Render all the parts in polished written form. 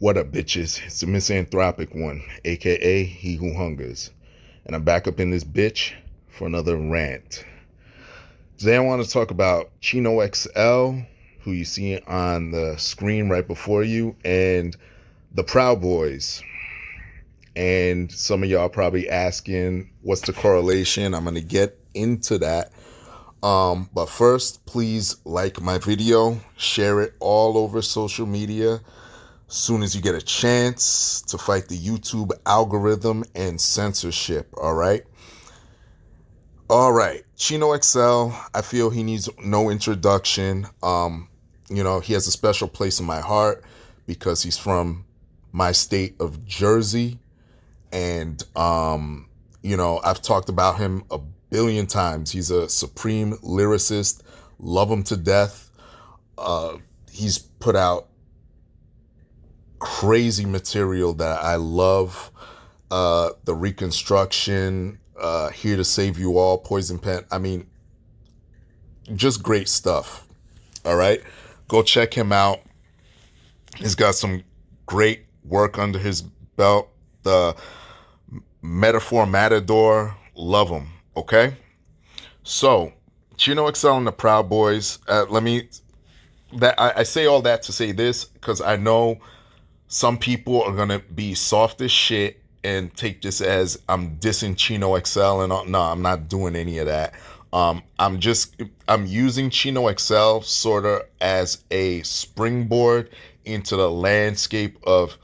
What up, bitches? It's the misanthropic one, aka He Who Hungers. And I'm back up in this bitch for another rant. Today I want to talk about Chino XL, who you see on the screen right before you, and the Proud Boys. And some of y'all probably asking, what's the correlation? I'm going to get into that. But first, please like my video, share it all over social media. Soon as you get a chance to fight the YouTube algorithm and censorship, all right? All right, Chino XL, I feel he needs no introduction. He has a special place in my heart because he's from my state of Jersey. And, I've talked about him a billion times. He's a supreme lyricist, love him to death. He's put out crazy material that I love. The Reconstruction, Here to Save You All, Poison Pen. I mean, just great stuff. All right. Go check him out. He's got some great work under his belt. The Metaphor Matador, love him. Okay. So, Chino XL and the Proud Boys. I say all that to say this because I know some people are gonna be soft as shit and take this as I'm dissing Chino XL and all. No, I'm not doing any of that. I'm using Chino XL sort of as a springboard into the landscape of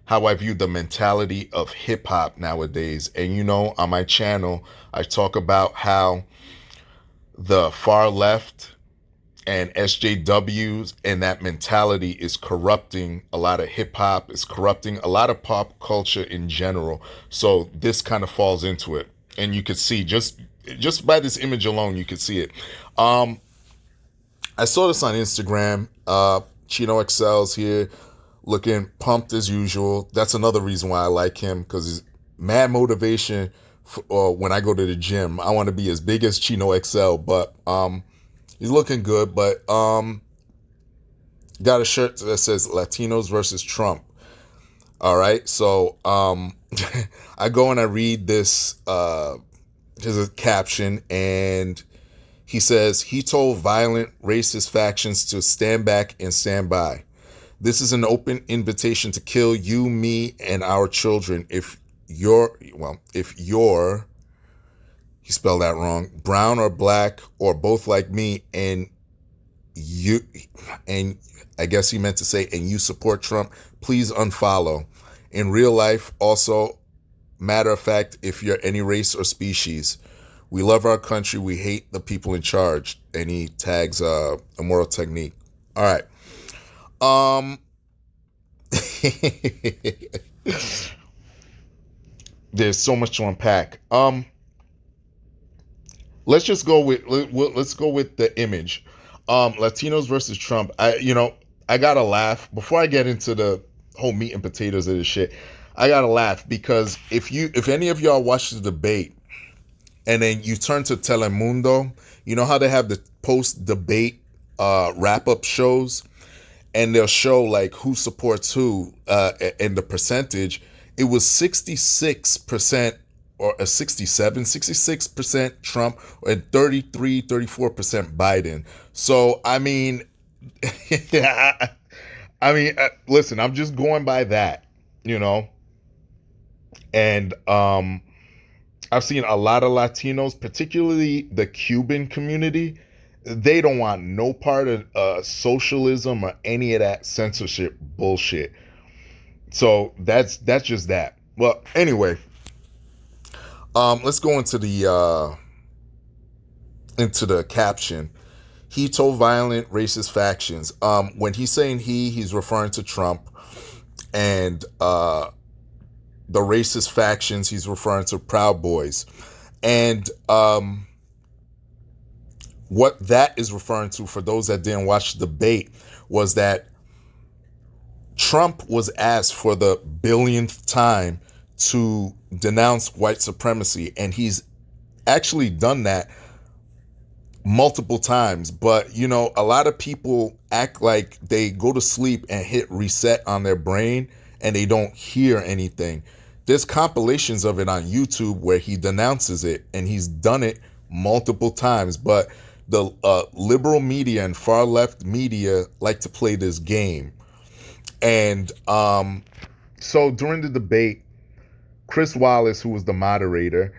how I view the mentality of hip hop nowadays. And on my channel, I talk about how the far left and SJWs and that mentality is corrupting a lot of hip hop, is corrupting a lot of pop culture in general. So this kind of falls into it. And you could see just by this image alone, you could see it. I saw this on Instagram. Chino XL's here looking pumped as usual. That's another reason why I like him, because he's mad motivation when I go to the gym. I want to be as big as Chino XL, but he's looking good. But got a shirt that says Latinos versus Trump. All right, so I go and I read this. Here's a caption, and he says, he told violent racist factions to stand back and stand by. This is an open invitation to kill you, me, and our children. If you're, he spelled that wrong, brown or black or both like me, and I guess he meant to say, and you support Trump, please unfollow. In real life, also, matter of fact, if you're any race or species, we love our country, we hate the people in charge. And he tags Immoral Technique. All right. There's so much to unpack. Let's just go with the image. Latinos versus Trump. I gotta laugh before I get into the whole meat and potatoes of this shit. I gotta laugh because if any of y'all watch the debate and then you turn to Telemundo, you know how they have the post debate wrap up shows, and they'll show like who supports who and the percentage. It was 66% or a 66% Trump and 34% Biden. So, I mean, listen, I'm just going by that, and I've seen a lot of Latinos, particularly the Cuban community. They don't want no part of socialism or any of that censorship bullshit. So that's just that. Well, anyway, let's go into the caption. He told violent racist factions. When he's saying he's referring to Trump, and the racist factions, he's referring to Proud Boys. And what that is referring to, for those that didn't watch the debate, was that Trump was asked for the billionth time to denounce white supremacy, and he's actually done that multiple times. But, you know, a lot of people act like they go to sleep and hit reset on their brain and they don't hear anything. There's compilations of it on YouTube where he denounces it, and he's done it multiple times. But the liberal media and far left media like to play this game. And so during the debate, Chris Wallace, who was the moderator,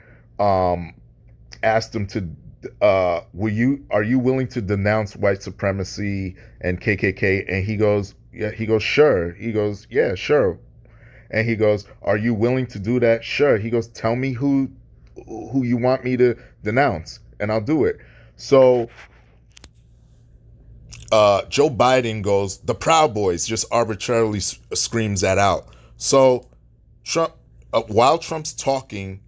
asked him to, are you willing to denounce white supremacy and KKK? And he goes, sure. He goes, yeah, sure. And he goes, are you willing to do that? Sure. He goes, tell me who you want me to denounce, and I'll do it. So Joe Biden goes, the Proud Boys, just arbitrarily screams that out. So Trump, while Trump's talking,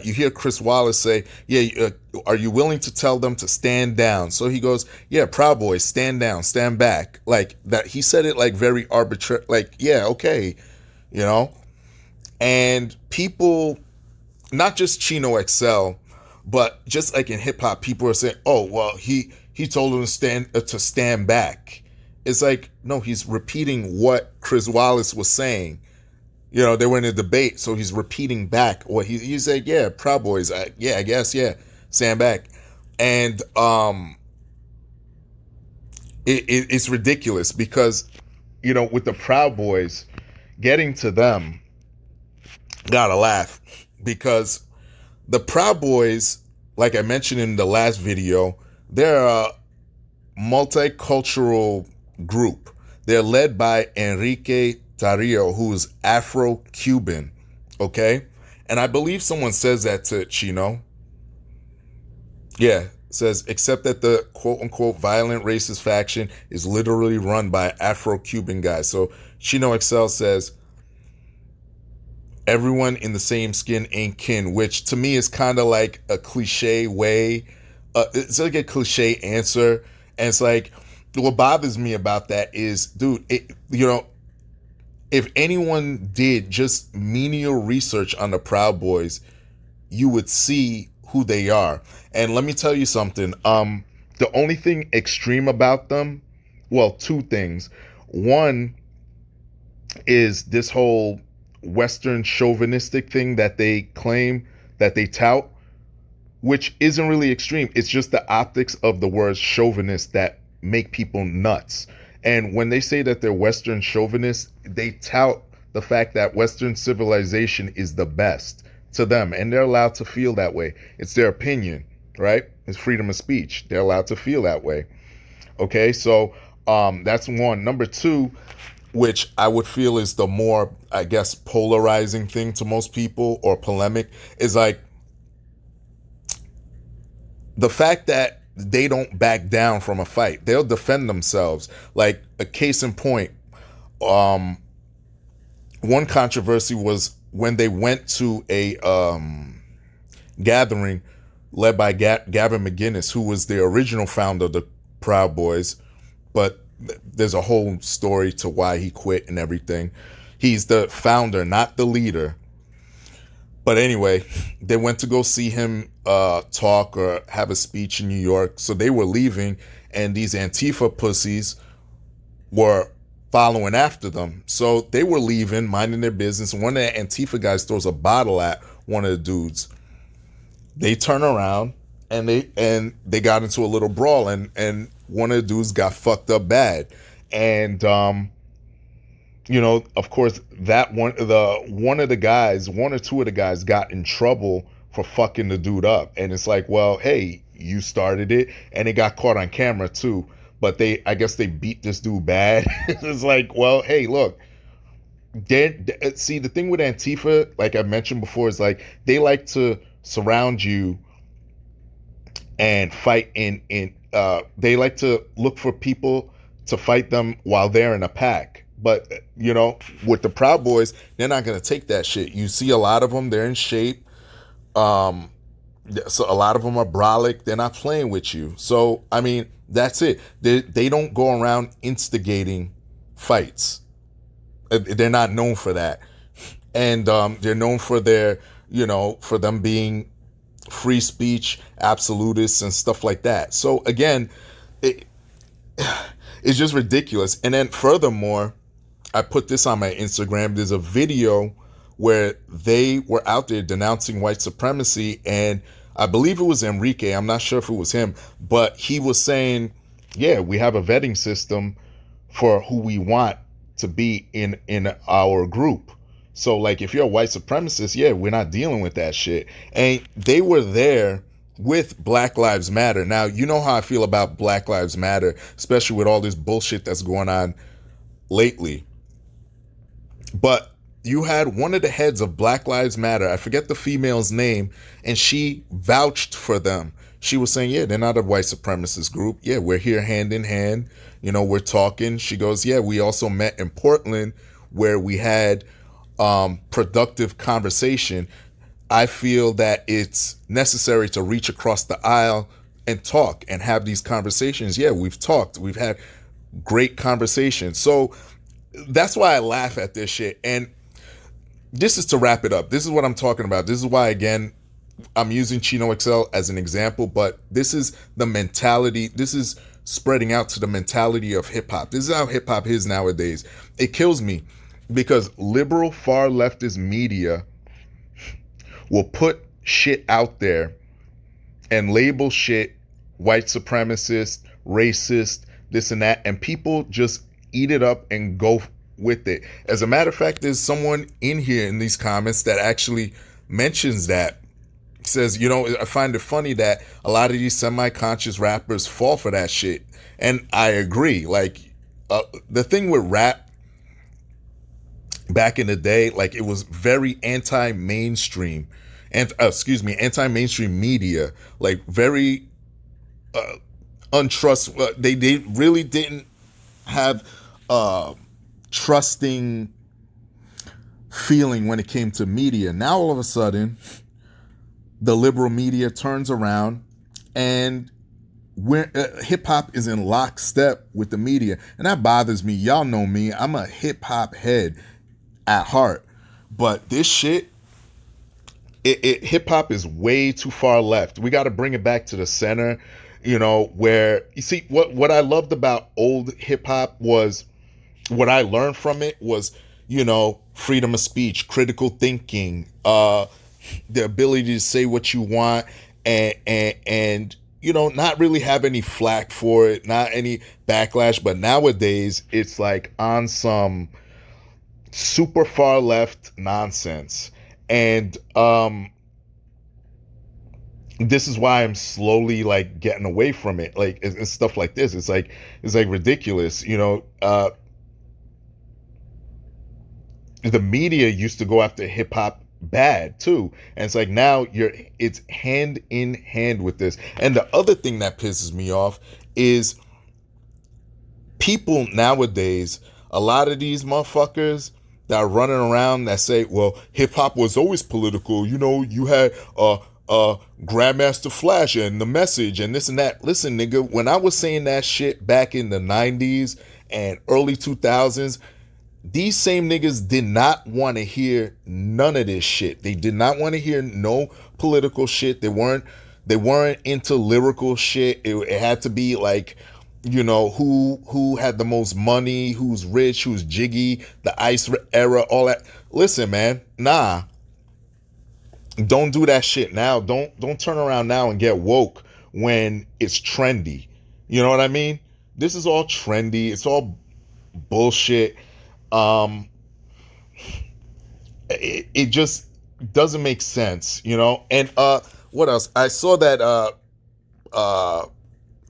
you hear Chris Wallace say, yeah, are you willing to tell them to stand down? So he goes, yeah, Proud Boys, stand down, stand back. Like that. He said it like very arbitrary, like, yeah, okay, you know? And people, not just Chino XL, but just like in hip hop, people are saying, oh, well, he told them to stand back. It's like, no, he's repeating what Chris Wallace was saying. You know, they were in a debate, so he's repeating back what he said. Yeah, Proud Boys. I guess, yeah, stand back. And it's ridiculous because, you know, with the Proud Boys, getting to them, gotta laugh, because the Proud Boys, like I mentioned in the last video, they're a multicultural group. They're led by Enrique Tarrio, who is Afro-Cuban, okay? And I believe someone says that to Chino. Yeah, says, except that the quote-unquote violent racist faction is literally run by Afro-Cuban guys. So Chino XL says, everyone in the same skin ain't kin, which to me is kind of like a cliche way. It's like a cliche answer. And it's like, what bothers me about that is, dude, you know, if anyone did just menial research on the Proud Boys, you would see who they are. And let me tell you something. The only thing extreme about them, well, two things. One is this whole Western chauvinistic thing that they claim, that they tout, which isn't really extreme. It's just the optics of the word chauvinist that make people nuts. And when they say that they're Western chauvinists, they tout the fact that Western civilization is the best to them, and they're allowed to feel that way. It's their opinion, right? It's freedom of speech. They're allowed to feel that way. Okay, so that's one. Number two, which I would feel is the more, I guess, polarizing thing to most people, or polemic, is like the fact that they don't back down from a fight. They'll defend themselves. Like a case in point, one controversy was when they went to a gathering led by Gavin McGinnis, who was the original founder of the Proud Boys, but there's a whole story to why he quit and everything. He's the founder, not the leader. But anyway, they went to go see him talk or have a speech in New York. So they were leaving, and these Antifa pussies were following after them. So they were leaving, minding their business. One of the Antifa guys throws a bottle at one of the dudes. They turn around and they got into a little brawl, and one of the dudes got fucked up bad. And you know, of course, that one of the guys, one or two of the guys got in trouble for fucking the dude up. And it's like, well, hey, you started it, and it got caught on camera too. But I guess they beat this dude bad. It's like, well, hey, look, see, the thing with Antifa, like I mentioned before, is like they like to surround you and fight they like to look for people to fight them while they're in a pack. But, you know, with the Proud Boys, they're not going to take that shit. You see a lot of them, they're in shape. So a lot of them are brolic. They're not playing with you. So, I mean, that's it. They don't go around instigating fights. They're not known for that. And they're known for their, you know, for them being free speech absolutists and stuff like that. So again, it, it's just ridiculous. And then furthermore, I put this on my Instagram. There's a video where they were out there denouncing white supremacy, and I believe it was Enrique. I'm not sure if it was him, but he was saying, yeah, we have a vetting system for who we want to be in our group. So like if you're a white supremacist, yeah, we're not dealing with that shit. And they were there with Black Lives Matter. Now, you know how I feel about Black Lives Matter, especially with all this bullshit that's going on lately. But you had one of the heads of Black Lives Matter, I forget the female's name, and she vouched for them. She was saying, yeah, they're not a white supremacist group. Yeah, we're here hand in hand. You know, we're talking. She goes, yeah, we also met in Portland where we had productive conversation. I feel that it's necessary to reach across the aisle and talk and have these conversations. Yeah, we've talked. We've had great conversations. So that's why I laugh at this shit. And this is to wrap it up. This is what I'm talking about. This is why, again, I'm using Chino XL as an example, but this is the mentality. This is spreading out to the mentality of hip hop. This is how hip hop is nowadays. It kills me because liberal far leftist media will put shit out there and label shit white supremacist, racist, this and that, and people just eat it up and go with it. As a matter of fact, there's someone in here in these comments that actually mentions that. Says, you know, I find it funny that a lot of these semi-conscious rappers fall for that shit. And I agree. Like, the thing with rap back in the day, like, it was very anti-mainstream. And anti-mainstream media. Like, very untrustworthy. They really didn't have trusting feeling when it came to media. Now all of a sudden, the liberal media turns around and hip hop is in lockstep with the media. And that bothers me. Y'all know me. I'm a hip hop head at heart. But this shit, hip hop is way too far left. We got to bring it back to the center, you know, where you see what I loved about old hip hop was what I learned from it was, you know, freedom of speech, critical thinking, the ability to say what you want and you know, not really have any flack for it, not any backlash. But nowadays it's like on some super far left nonsense. And this is why I'm slowly like getting away from it. Like it's stuff like this. It's like ridiculous, you know. The media used to go after hip hop bad too, and it's like now it's hand in hand with this. And the other thing that pisses me off is people nowadays, a lot of these motherfuckers that are running around that say, well, hip hop was always political, you know, you had Grandmaster Flash and The Message and this and that. Listen, nigga, when I was saying that shit back in the 90s and early 2000s, these same niggas did not want to hear none of this shit. They did not want to hear no political shit. They weren't into lyrical shit. It had to be like, you know, who had the most money, who's rich, who's jiggy, the ice era, all that. Listen, man, nah. Don't do that shit now. Don't turn around now and get woke when it's trendy. You know what I mean? This is all trendy. It's all bullshit. It just doesn't make sense, you know. And what else? I saw that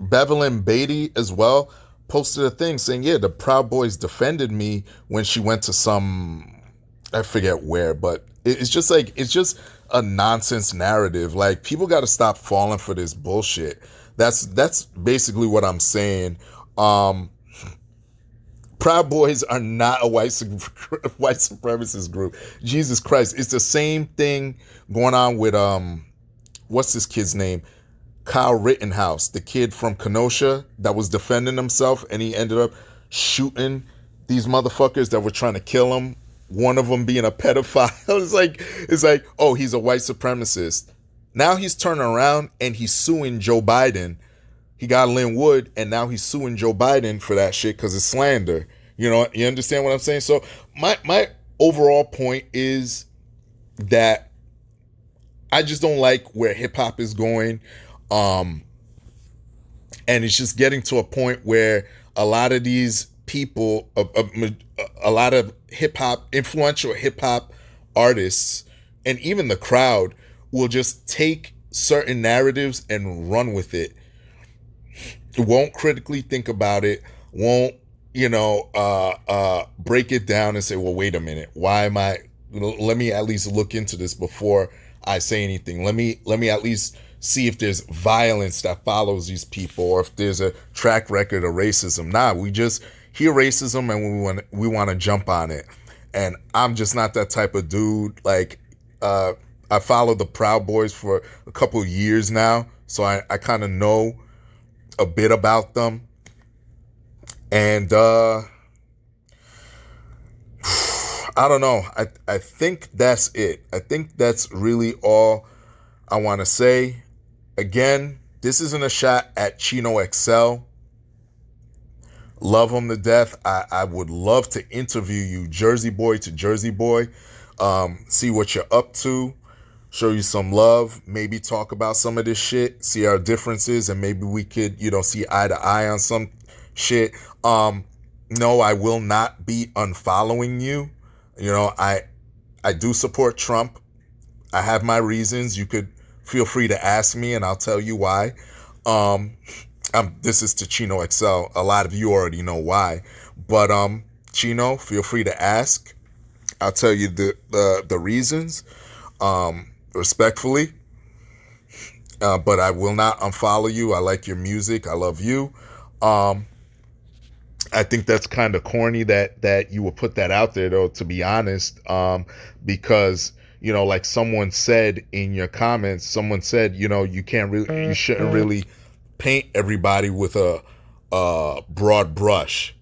Bevelyn Beatty as well posted a thing saying, yeah, the Proud Boys defended me when she went to some, I forget where, but it's just a nonsense narrative. Like, people got to stop falling for this bullshit. That's basically what I'm saying. Proud Boys are not a white supremacist group. Jesus Christ. It's the same thing going on with, what's this kid's name? Kyle Rittenhouse, the kid from Kenosha that was defending himself, and he ended up shooting these motherfuckers that were trying to kill him. One of them being a pedophile. It's like, oh, he's a white supremacist. Now he's turning around and he's suing Joe Biden. He got Lynn Wood, and now he's suing Joe Biden for that shit because it's slander. You know, you understand what I'm saying? So my overall point is that I just don't like where hip hop is going. And it's just getting to a point where a lot of these people, a lot of hip hop, influential hip hop artists, and even the crowd will just take certain narratives and run with it. Won't critically think about it, won't, break it down and say, well, wait a minute, why am I, let me at least look into this before I say anything. Let me at least see if there's violence that follows these people, or if there's a track record of racism. Nah, we just hear racism and we want to jump on it. And I'm just not that type of dude. Like, I followed the Proud Boys for a couple of years now, so I kind of know a bit about them. And I don't know. I think that's it. I think that's really all I want to say. Again, this isn't a shot at Chino XL. Love him to death. I would love to interview you, Jersey boy to Jersey boy. See what you're up to. Show you some love. Maybe talk about some of this shit. See our differences, and maybe we could, see eye to eye on some shit. No, I will not be unfollowing you. I do support Trump. I have my reasons. You could feel free to ask me, and I'll tell you why. This is to Chino XL. A lot of you already know why, but Chino, feel free to ask. I'll tell you the reasons, respectfully. But I will not unfollow you. I like your music. I love you. I think that's kind of corny that you would put that out there, though, to be honest, because, like someone said in your comments, someone said, you shouldn't really paint everybody with a broad brush.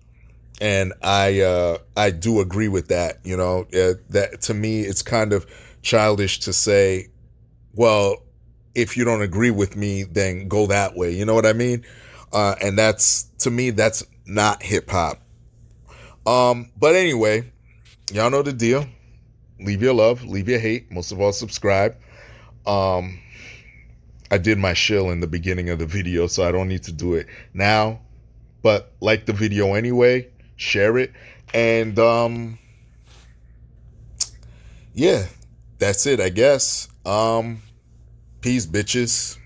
And I do agree with that. That to me, it's kind of childish to say, well, if you don't agree with me, then go that way. You know what I mean? And to me, that's not hip hop. But anyway, y'all know the deal. Leave your love, leave your hate. Most of all, subscribe. I did my shill in the beginning of the video, so I don't need to do it now. But like the video anyway, share it, and yeah, that's it, I guess. Peace, bitches.